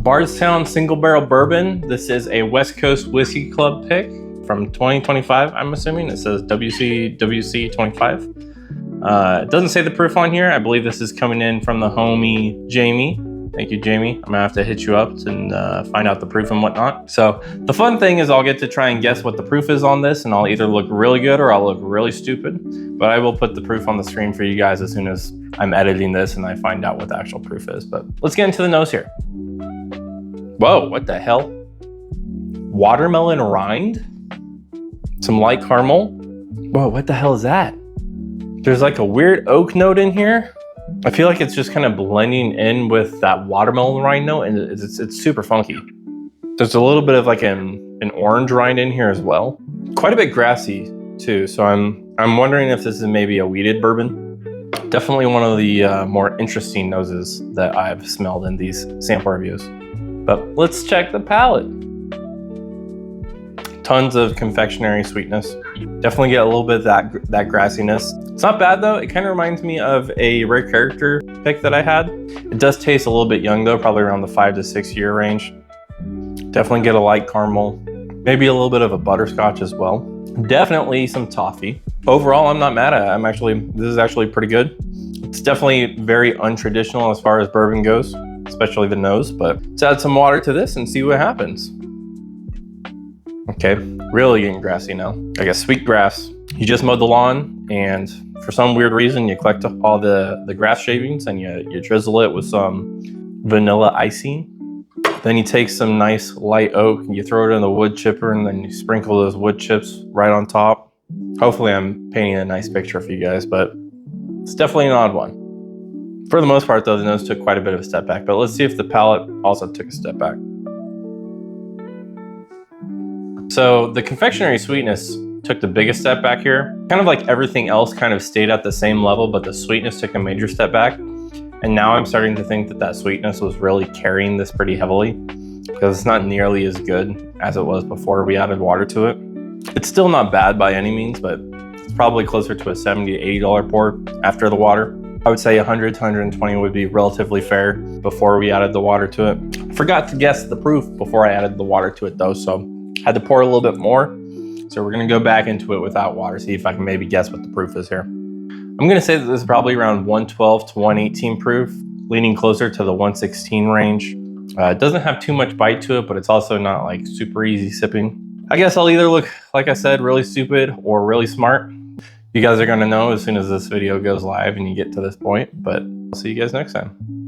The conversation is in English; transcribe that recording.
Bardstown single barrel bourbon. This is a West Coast Whiskey Club pick from 2025, I'm assuming. It says WCWC 25. It doesn't say the proof on here. I believe this is coming in from the homie Jamie. Thank you, Jamie. I'm gonna have to hit you up and find out the proof and whatnot. So the fun thing is I'll get to try and guess what the proof is on this, and I'll either look really good or I'll look really stupid. But I will put the proof on the screen for you guys as soon as I'm editing this and I find out what the actual proof is. But let's get into the nose here. Whoa, what the hell? Watermelon rind? Some light caramel? Whoa, what the hell is that? There's like a weird oak note in here. I feel like it's just kind of blending in with that watermelon rind note, and it's super funky. There's a little bit of like an orange rind in here as well. Quite a bit grassy too, so I'm wondering if this is maybe a wheated bourbon. Definitely one of the more interesting noses that I've smelled in these sample reviews. But let's check the palate. Tons of confectionery sweetness. Definitely get a little bit of that grassiness. It's not bad though. It kind of reminds me of a Rare Character pick that I had. It does taste a little bit young though, probably around the 5 to 6 year range. Definitely get a light caramel, maybe a little bit of a butterscotch as well. Definitely some toffee. Overall, I'm not mad at it. This is actually pretty good. It's definitely very untraditional as far as bourbon goes, especially the nose, but let's add some water to this and see what happens. Okay, really getting grassy now. I guess sweet grass. You just mowed the lawn and for some weird reason you collect all the grass shavings and you drizzle it with some vanilla icing. Then you take some nice light oak and you throw it in the wood chipper and then you sprinkle those wood chips right on top. Hopefully I'm painting a nice picture for you guys, but it's definitely an odd one. For the most part though, the nose took quite a bit of a step back, but let's see if the palate also took a step back. So the confectionery sweetness took the biggest step back here. Kind of like everything else kind of stayed at the same level, but the sweetness took a major step back. And now I'm starting to think that sweetness was really carrying this pretty heavily because it's not nearly as good as it was before we added water to it. It's still not bad by any means, but it's probably closer to a $70 to $80 pour after the water. I would say 100 to 120 would be relatively fair before we added the water to it. I forgot to guess the proof before I added the water to it though, so had to pour a little bit more. So we're gonna go back into it without water, see if I can maybe guess what the proof is here. I'm gonna say that this is probably around 112 to 118 proof, leaning closer to the 116 range. It doesn't have too much bite to it, but it's also not like super easy sipping. I guess I'll either look, like I said, really stupid or really smart. You guys are gonna know as soon as this video goes live and you get to this point, but I'll see you guys next time.